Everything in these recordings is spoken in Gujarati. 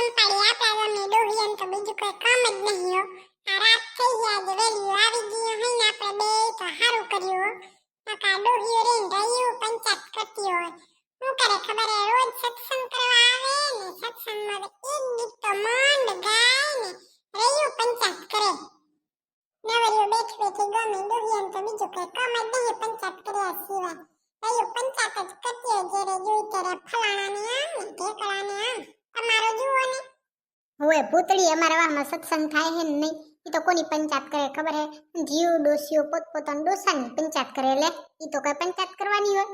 ચંપાડી આપણા ગામની ડોહિયન તો બીજું કોઈ કામ જ નહીં હો. આ રાત થઈ ગયા છે વેલી આવી ગઈ હે ને આપણે બે તો હારું કર્યું હો. નકા ડોહિયો રેન રહ્યું પંચાયત કરતી હોય. હું કરે ખબર હે રોજ સત્સંગ કરવા આવે ને સત્સંગમાં તો એક ગીત તો માંડ ગાય ને રહ્યું પંચાયત કરે. નવરીઓ બેઠી બેઠી ગમે ડોહિયન તો બીજું કોઈ કામ જ નહીં પંચાયત કર્યા સિવાય. રહ્યું પંચાયત જ કરતી હોય જ્યારે જોઈ ત્યારે ફલાણાને આમ ને ઢેકળાને આમ. તમારો જુઓ ને હવે ભૂતળી અમારા વાહમાં સત્સંગ થાય હે ને નહીં ઈ તો કોની પંચાયત કરે ખબર હે જીવ ડોસીઓ પોતપોતાના ડોસાની પંચાયત કરે લે ઈ તો કઈ પંચાયત કરવાની હોય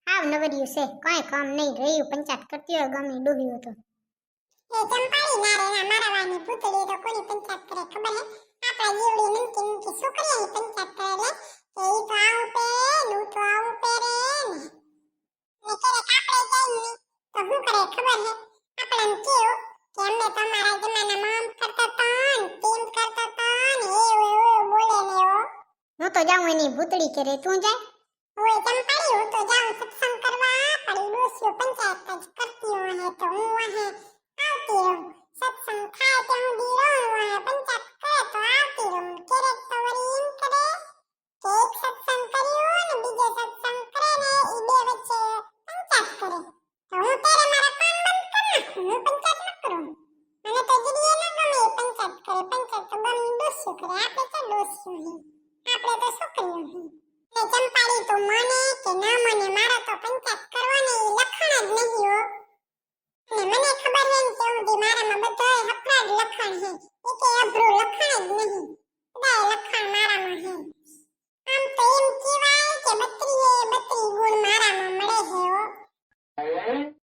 હાવ નવરિયું છે કાંઈ કામ નહીં રહ્યું પંચાયત કરતી હોય ગમે ડોહ્યું તો એ ચંપાડી ના રે ના મારા વાની ભૂતળી તો કોની પંચાયત કરે ખબર હે આપણા જીવડી નમકી નમકી છોકરીઓની પંચાયત કરે લે એ ઈ તો આવું પહેરે નું તો આવું પહેરે ને ક્યારેક આપણે જઈએ તો શું કરે ખબર હે આપણને કેવું કે અમને તમારા જમાનામાં આમ કરતા તા ને તેમ કરતા તા ને એવું બોલે ને એવો. હું તો જાઉં એની ભૂતળી કરે તું જાય ઓય ચંપાડી હું તો જાઉં સત્સંગ કરવા પડી ડોસીઓ પંચાયત જ કરતી હોય તો હું વાહે આવતી રહું સત્સંગ થાય ત્યાં સુધી રહું વાહે પંચાયત કરે તો આવતી રહું ક્યારેક તો વળી એમ કરે કે એક સત્સંગ કર્યો ને બીજો સત્સંગ કરે ને ઈ બે વચ્ચે પંચાયત કરે તો હું ત્યારે મારા કામ બંધ કરી નાખું હું પંચાયત ન કરું. મને તો જીડીએ ન ગમે એ પંચાયત કરે પંચાયત તો ગમે ડોસીઓ કરે આપણે તો ડોસીઓ હે આપણે તો છોકરીઓ હે. ને ચંપાડી તો મને કે ના મને મારા તો પંચાયત કરવાની લખણ જ નહીં હો. ને મને ખબર હે કે સુધી મારામાં બધાય હપરા જ લખણ હે એકે અભરું લખણ જ નહીં બધાય લખણ મારામાં હે. આમ તો એમ કહેવાય કે 32 ગુણ મારામાં મળે હે હો.